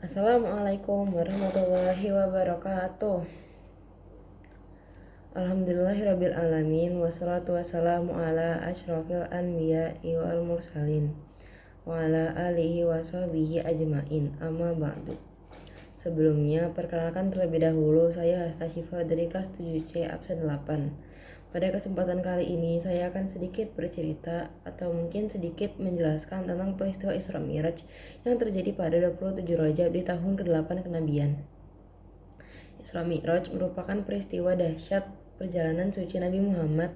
Assalamualaikum warahmatullahi wabarakatuh. Alhamdulillahirabbil alamin wassalatu wassalamu ala asyrofil anbiya'i wal mursalin wa ala alihi washabihi ajmain. Amma ba'du. Sebelumnya, perkenalkan terlebih dahulu, saya Hasta Syifa dari kelas 7C absen 8. Pada kesempatan kali ini, saya akan sedikit bercerita atau mungkin sedikit menjelaskan tentang peristiwa Isra Mi'raj yang terjadi pada 27 Rajab di tahun ke-8 kenabian. Isra Mi'raj merupakan peristiwa dahsyat perjalanan suci Nabi Muhammad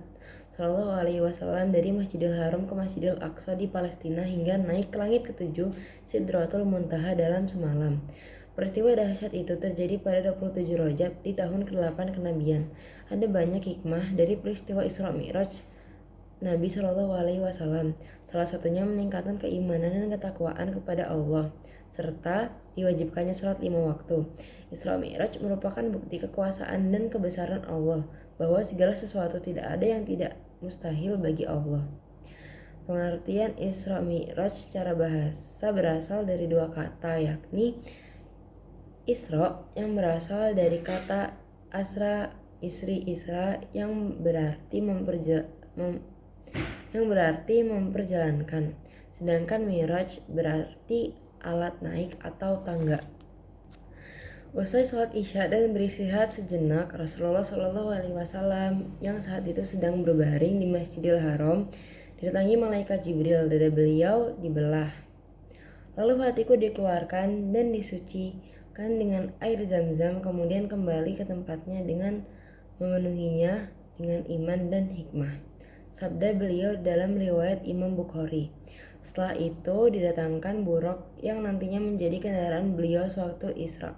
Shallallahu Alaihi Wasallam dari Masjidil Haram ke Masjidil Aqsa di Palestina hingga naik ke langit ketujuh Sidratul Muntaha dalam semalam. Peristiwa dahsyat itu terjadi pada 27 Rajab di tahun ke-8 kenabian. Ada banyak hikmah dari peristiwa Isra Mi'raj Nabi Shallallahu Alaihi Wasallam. Salah satunya meningkatkan keimanan dan ketakwaan kepada Allah, serta diwajibkannya sholat 5 waktu. Isra Mi'raj merupakan bukti kekuasaan dan kebesaran Allah, bahwa segala sesuatu tidak ada yang tidak mustahil bagi Allah. Pengertian Isra Mi'raj secara bahasa berasal dari dua kata, yakni Isra yang berasal dari kata Asra Isri Isra yang berarti memperjalankan, sedangkan Mi'raj berarti alat naik atau tangga. Usai sholat isya dan beristirahat sejenak, Rasulullah Shallallahu Alaihi Wasallam yang saat itu sedang berbaring di Masjidil Haram didatangi malaikat Jibril. Dada beliau dibelah, lalu hatiku dikeluarkan dan disucikan dengan air zam-zam, kemudian kembali ke tempatnya dengan memenuhinya dengan iman dan hikmah. Sabda beliau dalam riwayat Imam Bukhari. Setelah itu didatangkan buruk yang nantinya menjadi kendaraan beliau sewaktu Isra.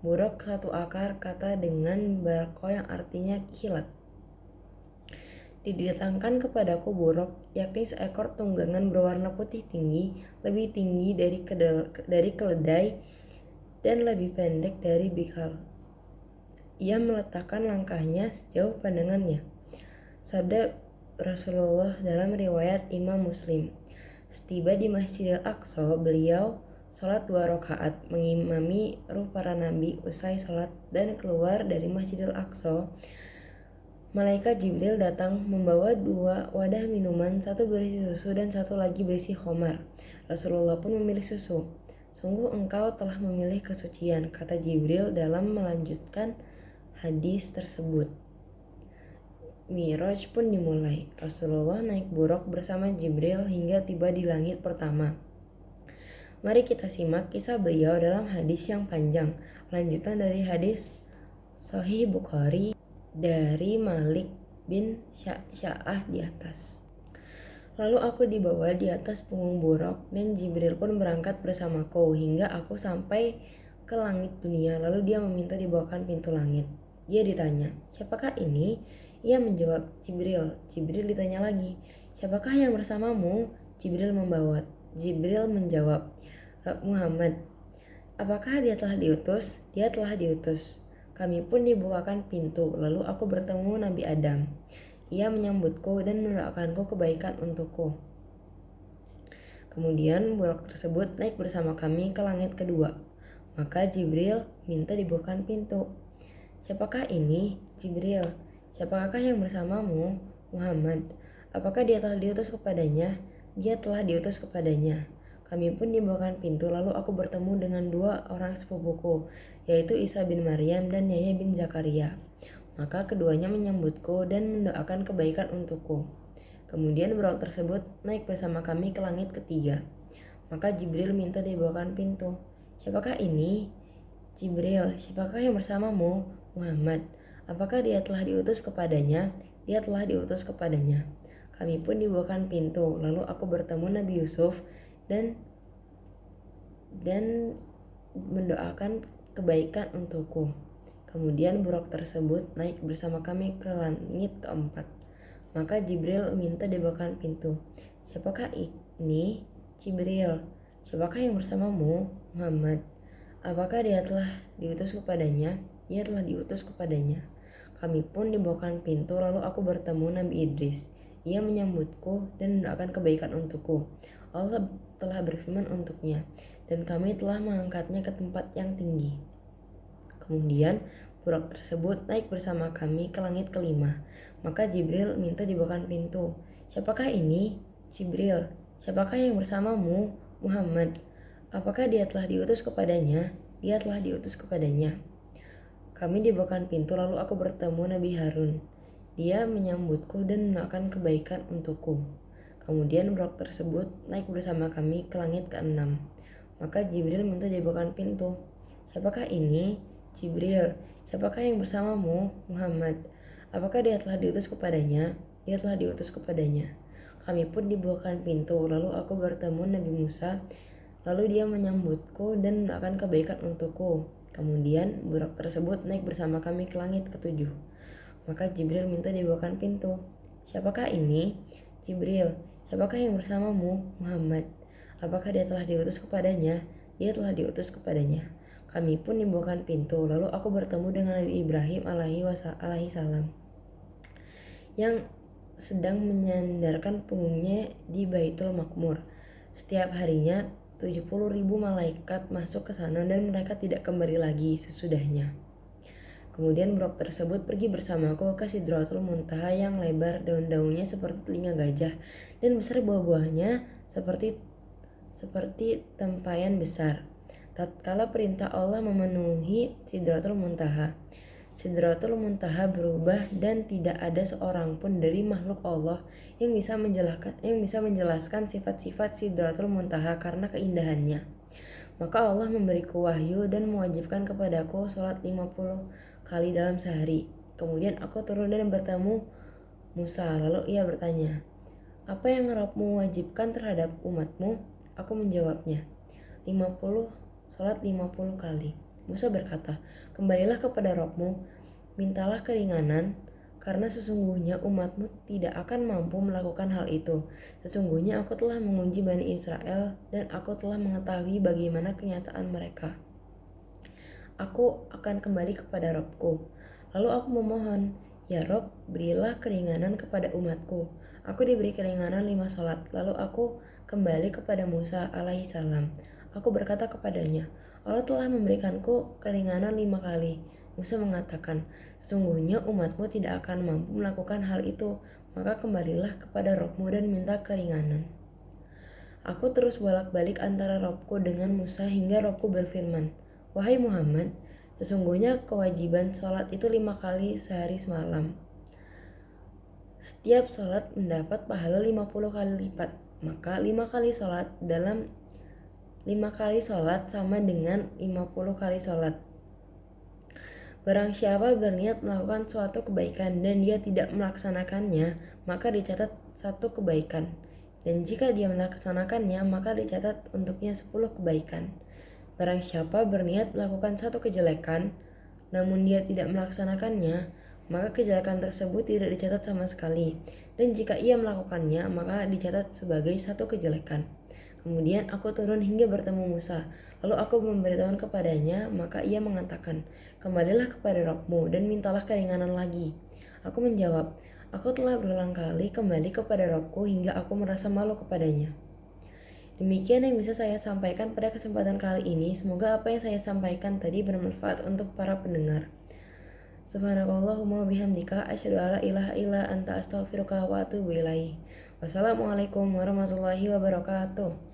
Buruk satu akar kata dengan barko yang artinya kilat. Didatangkan kepadaku buruk, yakni seekor tunggangan berwarna putih tinggi, lebih tinggi dari keledai dan lebih pendek dari bikal. Ia meletakkan langkahnya sejauh pandangannya. Sabda Rasulullah dalam riwayat Imam Muslim. Setiba di Masjidil Aqsa, beliau sholat 2 rakaat mengimami para nabi. Usai sholat dan keluar dari Masjidil Aqsa, malaikat Jibril datang membawa 2 wadah minuman, satu berisi susu dan satu lagi berisi khamar. Rasulullah pun memilih susu. Sungguh engkau telah memilih kesucian, kata Jibril dalam melanjutkan hadis tersebut. Mi'raj pun dimulai. Rasulullah naik buruk bersama Jibril hingga tiba di langit pertama. Mari kita simak kisah beliau dalam hadis yang panjang, lanjutan dari hadis Sahih Bukhari dari Malik bin Sya'ah di atas. Lalu aku dibawa di atas punggung buruk dan Jibril pun berangkat bersamaku hingga aku sampai ke langit dunia. Lalu dia meminta dibawakan pintu langit. Dia ditanya, siapakah ini? Ia menjawab, Jibril. Jibril ditanya lagi, siapakah yang bersamamu? Jibril menjawab, Muhammad. Apakah dia telah diutus? Dia telah diutus. Kami pun dibukakan pintu, lalu aku bertemu Nabi Adam. Ia menyambutku dan mendoakanku kebaikan untukku. Kemudian buruk tersebut naik bersama kami ke langit kedua. Maka Jibril minta dibukakan pintu. Siapakah ini? Jibril. Siapakah yang bersamamu? Muhammad. Apakah dia telah diutus kepadanya? Dia telah diutus kepadanya. Kami pun dibawakan pintu, lalu aku bertemu dengan 2 orang sepupuku, yaitu Isa bin Maryam dan Yahya bin Zakaria. Maka keduanya menyambutku dan mendoakan kebaikan untukku. Kemudian buruk tersebut naik bersama kami ke langit ketiga. Maka Jibril minta dibawakan pintu. Siapakah ini? Jibril. Siapakah yang bersamamu? Muhammad. Apakah dia telah diutus kepadanya? Dia telah diutus kepadanya. Kami pun dibawakan pintu, lalu aku bertemu Nabi Yusuf dan mendoakan kebaikan untukku. Kemudian buruk tersebut naik bersama kami ke langit keempat. Maka Jibril minta dibawakan pintu. Siapakah ini? Jibril. Siapakah yang bersamamu? Muhammad. Apakah dia telah diutus kepadanya? Dia telah diutus kepadanya. Kami pun dibawakan pintu, lalu aku bertemu Nabi Idris. Ia menyambutku dan mendoakan kebaikan untukku. Allah telah berfirman untuknya, dan kami telah mengangkatnya ke tempat yang tinggi. Kemudian burak tersebut naik bersama kami ke langit kelima. Maka Jibril minta dibukakan pintu. Siapakah ini? Jibril. Siapakah yang bersamamu? Muhammad. Apakah dia telah diutus kepadanya? Dia telah diutus kepadanya. Kami dibukakan pintu, lalu aku bertemu Nabi Harun. Dia menyambutku dan mendoakan kebaikan untukku. Kemudian burak tersebut naik bersama kami ke langit ke-6. Maka Jibril minta dibukakan pintu. Siapakah ini? Jibril. Siapakah yang bersamamu? Muhammad. Apakah dia telah diutus kepadanya? Dia telah diutus kepadanya. Kami pun dibukakan pintu, lalu aku bertemu Nabi Musa. Lalu dia menyambutku dan mendoakan kebaikan untukku. Kemudian burak tersebut naik bersama kami ke langit ke-7. Maka Jibril minta dibukakan pintu. Siapakah ini? Jibril. Siapakah yang bersamamu? Muhammad. Apakah dia telah diutus kepadanya? Dia telah diutus kepadanya. Kami pun dibukakan pintu, lalu aku bertemu dengan Nabi Ibrahim alaihi salam yang sedang menyandarkan punggungnya di Baitul Makmur. Setiap harinya 70.000 malaikat masuk ke sana dan mereka tidak kembali lagi sesudahnya. Kemudian burak tersebut pergi bersamaku ke Sidratul Muntaha yang lebar daun-daunnya seperti telinga gajah dan besar buah-buahnya seperti tempayan besar. Tatkala perintah Allah memenuhi Sidratul Muntaha, Sidratul Muntaha berubah dan tidak ada seorang pun dari makhluk Allah yang bisa menjelaskan sifat-sifat Sidratul Muntaha karena keindahannya. Maka Allah memberiku wahyu dan mewajibkan kepadaku sholat 50 kali dalam sehari. Kemudian aku turun dan bertemu Musa. Lalu ia bertanya, apa yang Rabbmu wajibkan terhadap umatmu? Aku menjawabnya, 50 kali. Musa berkata, kembalilah kepada Rabbmu, mintalah keringanan, karena sesungguhnya umatmu tidak akan mampu melakukan hal itu. Sesungguhnya aku telah menguji Bani Israel dan aku telah mengetahui bagaimana kenyataan mereka. Aku akan kembali kepada Rabbku. Lalu aku memohon, ya Rabb, berilah keringanan kepada umatku. Aku diberi keringanan 5 salat. Lalu aku kembali kepada Musa alaihissalam. Aku berkata kepadanya, Allah telah memberikanku keringanan 5 kali. Musa mengatakan, sesungguhnya umatmu tidak akan mampu melakukan hal itu, maka kembalilah kepada Rabbmu dan minta keringanan. Aku terus bolak-balik antara Rabbku dengan Musa hingga Rabbku berfirman, wahai Muhammad, sesungguhnya kewajiban sholat itu 5 kali sehari semalam. Setiap sholat mendapat pahala 50 kali lipat, maka 5 kali sholat sama dengan 50 kali sholat. Barang siapa berniat melakukan suatu kebaikan dan dia tidak melaksanakannya, maka dicatat 1 kebaikan. Dan jika dia melaksanakannya, maka dicatat untuknya 10 kebaikan. Barang siapa berniat melakukan 1 kejelekan, namun dia tidak melaksanakannya, maka kejelekan tersebut tidak dicatat sama sekali. Dan jika ia melakukannya, maka dicatat sebagai 1 kejelekan. Kemudian aku turun hingga bertemu Musa. Lalu aku memberitahukan kepadanya, maka ia mengatakan, kembalilah kepada Rabbmu dan mintalah keringanan lagi. Aku menjawab, aku telah berulang kali kembali kepada Rabbku hingga aku merasa malu kepadanya. Demikian yang bisa saya sampaikan pada kesempatan kali ini. Semoga apa yang saya sampaikan tadi bermanfaat untuk para pendengar. Subhanakallahumma bihamdika asyhadu alla ilaha illa anta astaghfiruka wa atubu ilaik. Wassalamualaikum warahmatullahi wabarakatuh.